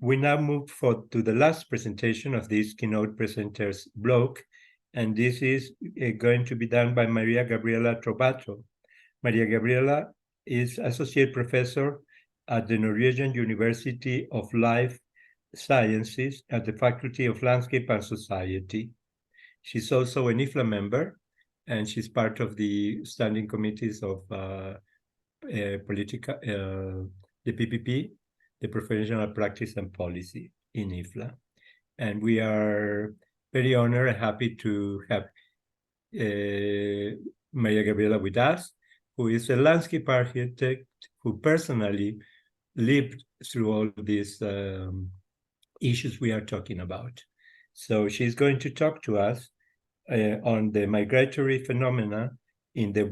We now move to the last presentation of this keynote presenters block, and this is going to be done by Maria Gabriela Trovato. Maria Gabriela is Associate Professor at the Norwegian University of Life Sciences at the Faculty of Landscape and Society. She's also an IFLA member, and she's part of the standing committees of the PPP, the Professional Practice and Policy in IFLA. And we are very honored and happy to have Maria Gabriela with us, who is a landscape architect who personally lived through all these issues we are talking about. So she's going to talk to us on the migratory phenomena in the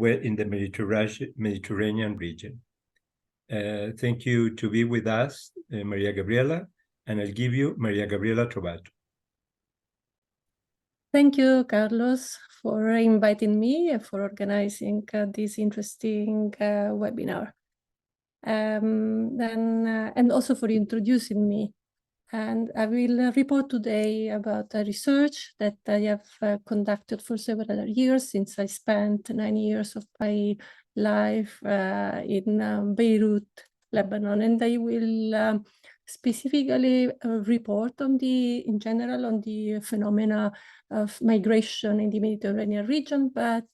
Mediterranean region. Thank you to be with us, Maria Gabriela, and I'll give you Maria Gabriela Trovato. Thank you, Carlos, for inviting me and for organizing this interesting webinar. And also for introducing me. And I will report today about a research that I have conducted for several years, since I spent 9 years of my life in Beirut, Lebanon. And I will specifically report on in general on the phenomena of migration in the Mediterranean region, but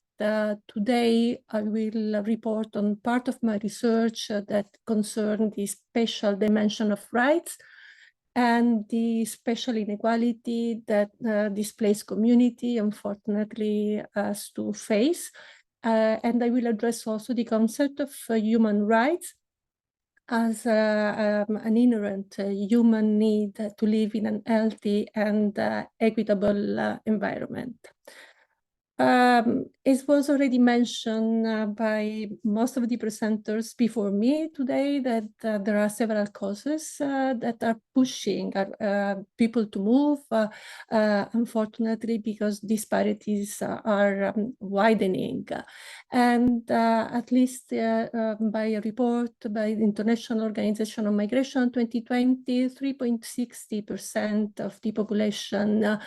today I will report on part of my research that concern the special dimension of rights and the special inequality that displaced community unfortunately has to face. And I will address also the concept of human rights as an inherent human need to live in an healthy and equitable environment. It was already mentioned by most of the presenters before me today that there are several causes that are pushing people to move, unfortunately, because disparities are widening. And at least by a report by the International Organization on Migration 2020, 3.60% of the population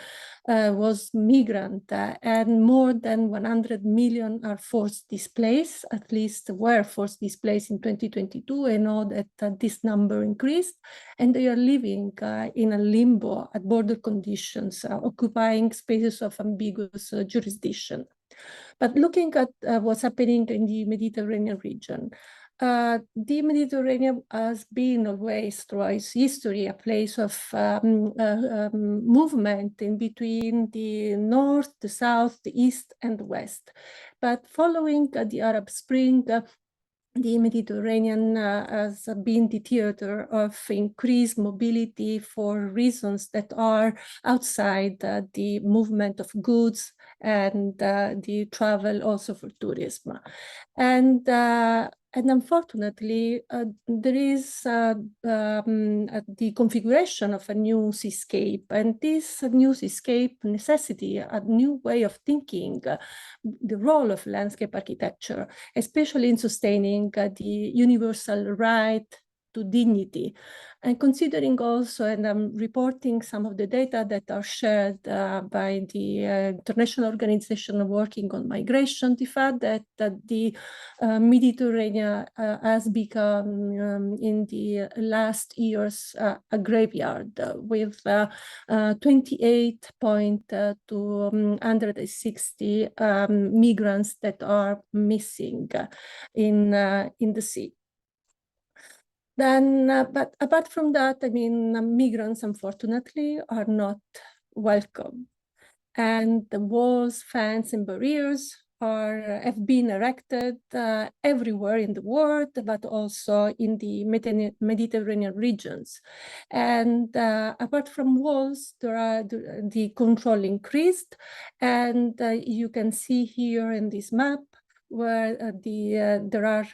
was migrant, and more than 100 million are forced displaced, at least were forced displaced in 2022. I know that this number increased, and they are living in a limbo at border conditions, occupying spaces of ambiguous jurisdiction. But looking at what's happening in the Mediterranean region, the Mediterranean has been always, throughout its history, a place of movement in between the north, the south, the east, and the west. But following the Arab Spring, the Mediterranean has been the theater of increased mobility for reasons that are outside the movement of goods and the travel also for tourism. And unfortunately, there is the configuration of a new seascape, and this new seascape necessity a new way of thinking the role of landscape architecture, especially in sustaining the universal right to dignity, and considering also, and I'm reporting some of the data that are shared by the International Organization working on migration, the fact that the Mediterranean has become in the last years a graveyard with 28,260 migrants that are missing in the sea. Then, but apart from that, I mean, migrants, unfortunately, are not welcome. And the walls, fence, and barriers have been erected everywhere in the world, but also in the Mediterranean regions. And apart from walls, there are the control increased. And you can see here in this map where there are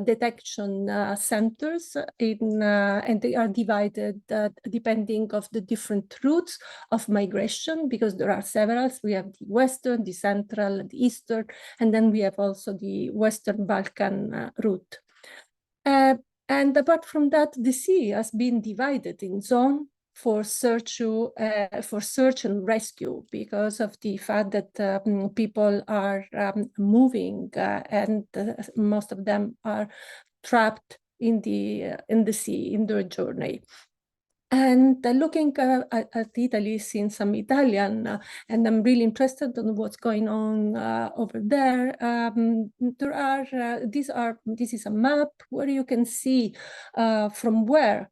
detection centers and they are divided depending of the different routes of migration, because there are several. We have the Western, the Central, the Eastern, and then we have also the Western Balkan route. And apart from that, the sea has been divided in zones for search and rescue because of the fact that people are moving and most of them are trapped in the sea in their journey. And looking at Italy, since I'm Italian, and I'm really interested in what's going on over there, this is a map where you can see from where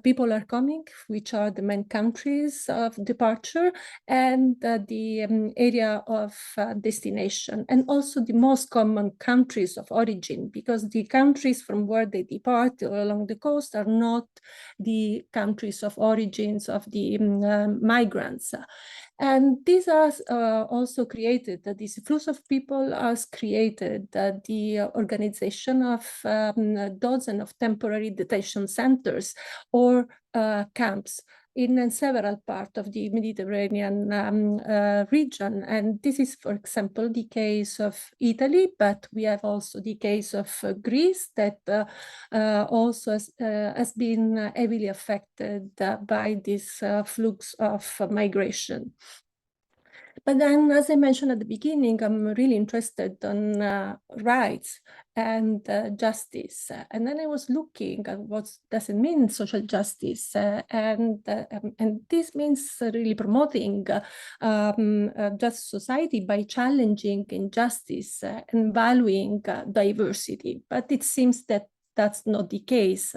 people are coming, which are the main countries of departure, and the area of destination, and also the most common countries of origin, because the countries from where they depart along the coast are not the countries of origins of the migrants. And this has also created, this flow of people has created the organization of dozens of temporary detention centers or camps in several parts of the Mediterranean region. And this is, for example, the case of Italy, but we have also the case of Greece that also has been heavily affected by this flux of migration. But then, as I mentioned at the beginning, I'm really interested in rights and justice. And then I was looking at what does it mean, social justice. And this means really promoting just society by challenging injustice and valuing diversity. But it seems that that's not the case.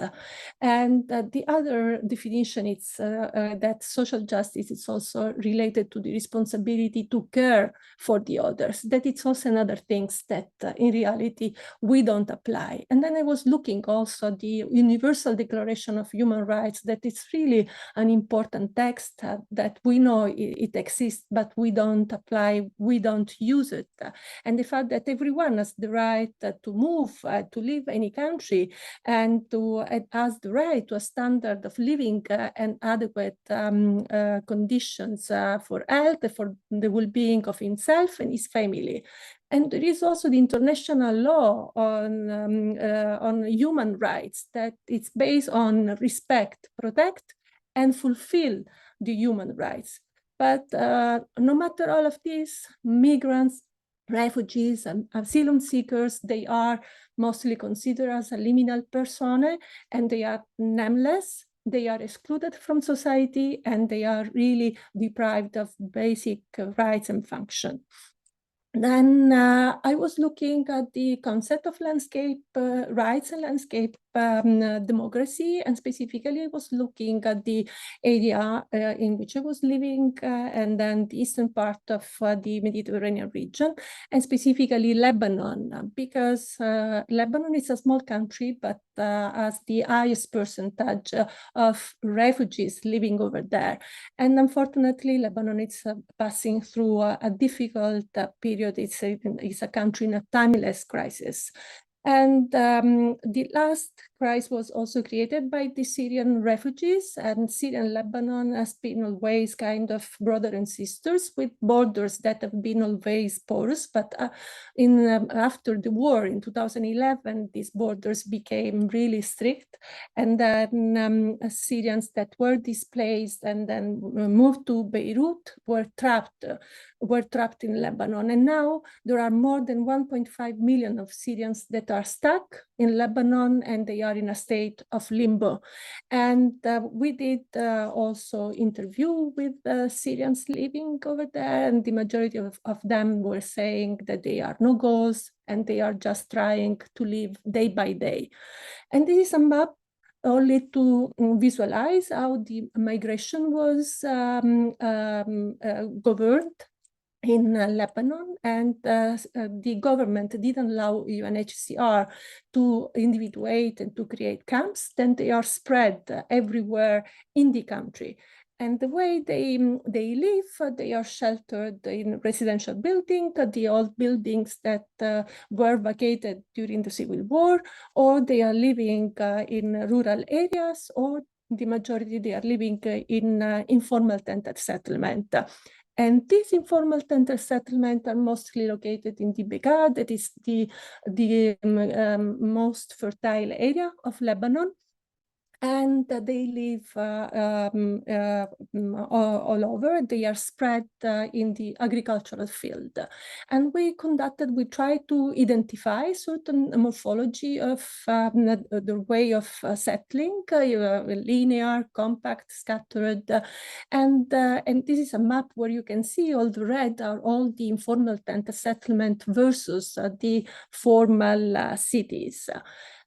And the other definition is that social justice is also related to the responsibility to care for the others, that it's also another thing that in reality we don't apply. And then I was looking also at the Universal Declaration of Human Rights, that it's really an important text that we know it exists, but we don't apply, we don't use it. And the fact that everyone has the right to move, to live any country, and to has the right to a standard of living and adequate conditions for health, for the well-being of himself and his family. And there is also the international law on human rights that it's based on respect, protect, and fulfill the human rights. But no matter all of this, migrants, refugees, and asylum seekers, they are mostly considered as liminal persona, and they are nameless, they are excluded from society, and they are really deprived of basic rights and function. Then I was looking at the concept of landscape rights and landscape democracy, and specifically I was looking at the area in which I was living, and then the eastern part of the Mediterranean region, and specifically Lebanon, because Lebanon is a small country, but has the highest percentage of refugees living over there. And unfortunately, Lebanon is passing through a difficult period. It's a country in a timeless crisis. And the last crisis was also created by the Syrian refugees, and Syria and Lebanon has been always kind of brother and sisters with borders that have been always porous. But after the war in 2011, these borders became really strict, and then Syrians that were displaced and then moved to Beirut were trapped in Lebanon. And now there are more than 1.5 million of Syrians that are stuck in Lebanon, and they are in a state of limbo. And we did also interview with Syrians living over there, and the majority of them were saying that they are no goals and they are just trying to live day by day. And this is a map only to visualize how the migration was governed in Lebanon, and the government didn't allow UNHCR to individuate and to create camps. Then they are spread everywhere in the country. And the way they live, they are sheltered in residential buildings, the old buildings that were vacated during the Civil War, or they are living in rural areas, or the majority they are living in informal tented settlement. And these informal tent settlements are mostly located in the Bekaa, that is the most fertile area of Lebanon. And they live all over. They are spread in the agricultural field. And we tried to identify certain morphology of the way of settling, linear, compact, scattered. And this is a map where you can see all the red are all the informal tent settlement versus the formal cities.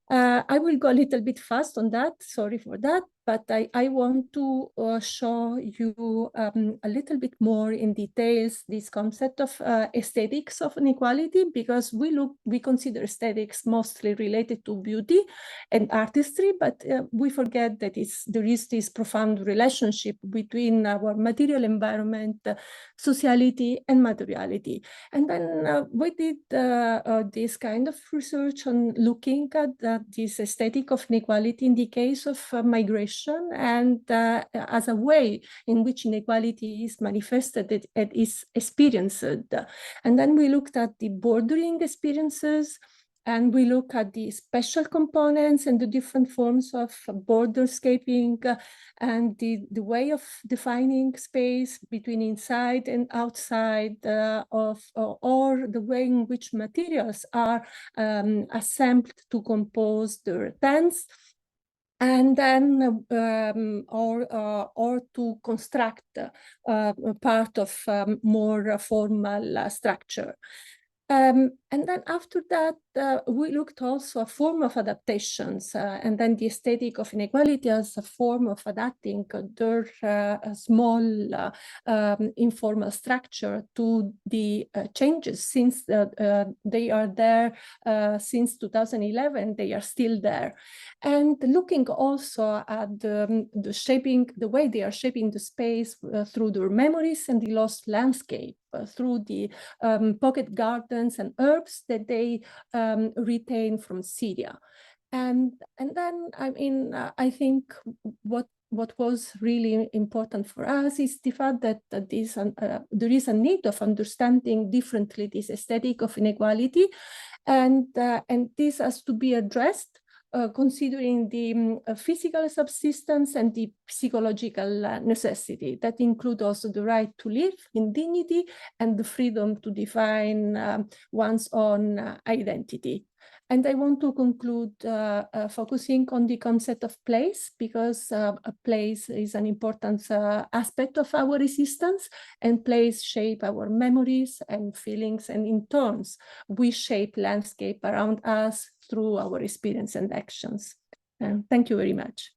I will go a little bit fast on that, sorry for that, but I want to show you a little bit more in details this concept of aesthetics of inequality, because we consider aesthetics mostly related to beauty and artistry, but we forget that there is this profound relationship between our material environment, sociality, and materiality. And then we did this kind of research on looking at this aesthetic of inequality in the case of migration, and as a way in which inequality is manifested and is experienced. And then we looked at the bordering experiences, and we look at the special components and the different forms of borderscaping and the way of defining space between inside and outside or the way in which materials are assembled to compose the tents. And then, or to construct part of more formal structure. And then after that, we looked also a form of adaptations, and then the aesthetic of inequality as a form of adapting their small informal structure to the changes since they are there since 2011, they are still there. And looking also at the shaping, the way they are shaping the space through their memories and the lost landscape, through the pocket gardens and herbs that they retain from Syria. And then, I mean, I think what was really important for us is the fact that there is a need of understanding differently this aesthetic of inequality, and this has to be addressed considering the physical subsistence and the psychological necessity that include also the right to live in dignity and the freedom to define one's own identity. And I want to conclude focusing on the concept of place, because a place is an important aspect of our resistance, and place shape our memories and feelings, and in turns, we shape landscape around us through our experience and actions. Thank you very much.